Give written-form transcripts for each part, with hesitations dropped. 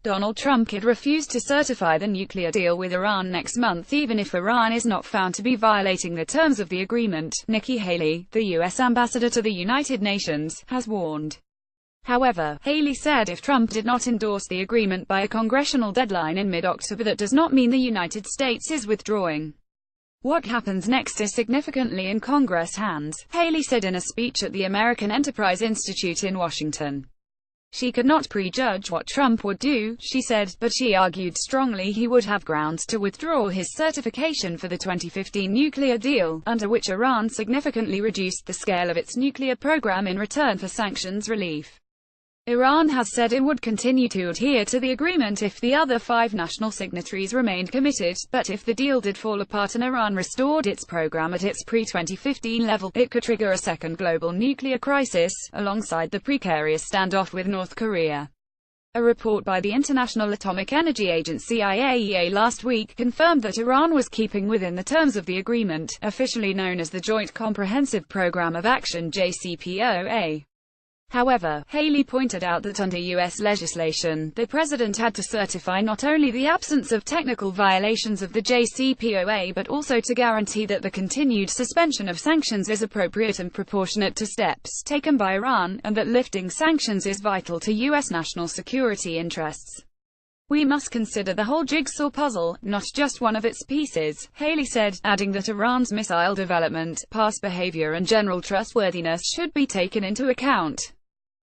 Donald Trump could refuse to certify the nuclear deal with Iran next month even if Iran is not found to be violating the terms of the agreement, Nikki Haley, the U.S. ambassador to the United Nations, has warned. However, Haley said if Trump did not endorse the agreement by a congressional deadline in mid-October, that does not mean the United States is withdrawing. What happens next is significantly in Congress' hands, Haley said in a speech at the American Enterprise Institute in Washington. She could not prejudge what Trump would do, she said, but she argued strongly he would have grounds to withdraw his certification for the 2015 nuclear deal, under which Iran significantly reduced the scale of its nuclear program in return for sanctions relief. Iran has said it would continue to adhere to the agreement if the other 5 national signatories remained committed, but if the deal did fall apart and Iran restored its program at its pre-2015 level, it could trigger a second global nuclear crisis, alongside the precarious standoff with North Korea. A report by the International Atomic Energy Agency (IAEA) last week confirmed that Iran was keeping within the terms of the agreement, officially known as the Joint Comprehensive Program of Action (JCPOA). However, Haley pointed out that under U.S. legislation, the president had to certify not only the absence of technical violations of the JCPOA but also to guarantee that the continued suspension of sanctions is appropriate and proportionate to steps taken by Iran, and that lifting sanctions is vital to U.S. national security interests. We must consider the whole jigsaw puzzle, not just one of its pieces, Haley said, adding that Iran's missile development, past behavior and general trustworthiness should be taken into account.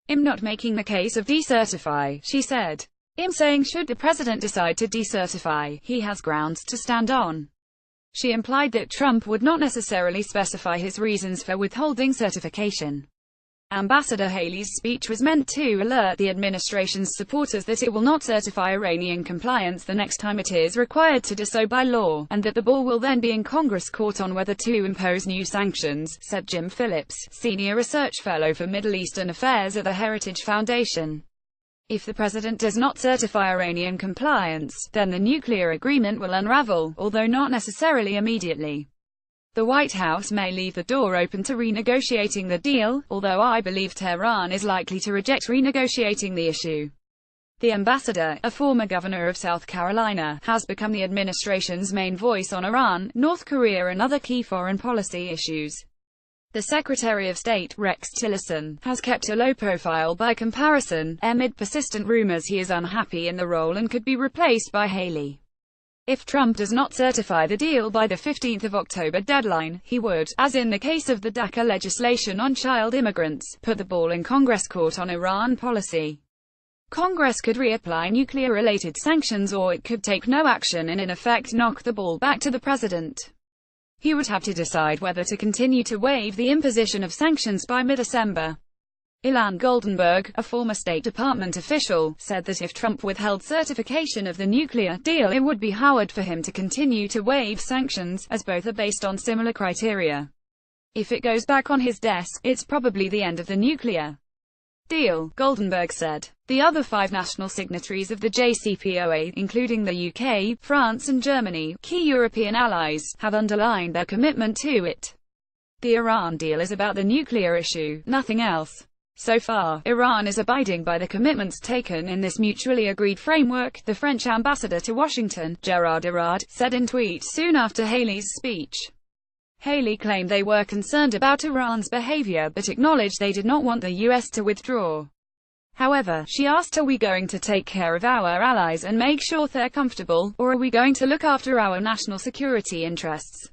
I'm not making the case of decertify, she said. I'm saying should the president decide to decertify, he has grounds to stand on. She implied that Trump would not necessarily specify his reasons for withholding certification. Ambassador Haley's speech was meant to alert the administration's supporters that it will not certify Iranian compliance the next time it is required to do so by law, and that the ball will then be in Congress' court on whether to impose new sanctions, said Jim Phillips, senior research fellow for Middle Eastern Affairs at the Heritage Foundation. If the president does not certify Iranian compliance, then the nuclear agreement will unravel, although not necessarily immediately. The White House may leave the door open to renegotiating the deal, although I believe Tehran is likely to reject renegotiating the issue. The ambassador, a former governor of South Carolina, has become the administration's main voice on Iran, North Korea and other key foreign policy issues. The Secretary of State, Rex Tillerson, has kept a low profile by comparison, amid persistent rumors he is unhappy in the role and could be replaced by Haley. If Trump does not certify the deal by the 15th of October deadline, he would, as in the case of the DACA legislation on child immigrants, put the ball in Congress' court on Iran policy. Congress could reapply nuclear-related sanctions, or it could take no action and in effect knock the ball back to the president. He would have to decide whether to continue to waive the imposition of sanctions by mid-December. Ilan Goldenberg, a former State Department official, said that if Trump withheld certification of the nuclear deal, it would be hard for him to continue to waive sanctions, as both are based on similar criteria. If it goes back on his desk, it's probably the end of the nuclear deal, Goldenberg said. The other 5 national signatories of the JCPOA, including the UK, France and Germany, key European allies, have underlined their commitment to it. The Iran deal is about the nuclear issue, nothing else. So far, Iran is abiding by the commitments taken in this mutually agreed framework, the French ambassador to Washington, Gerard Arad, said in tweet soon after Haley's speech. Haley claimed they were concerned about Iran's behavior but acknowledged they did not want the U.S. to withdraw. However, she asked, are we going to take care of our allies and make sure they're comfortable, or are we going to look after our national security interests?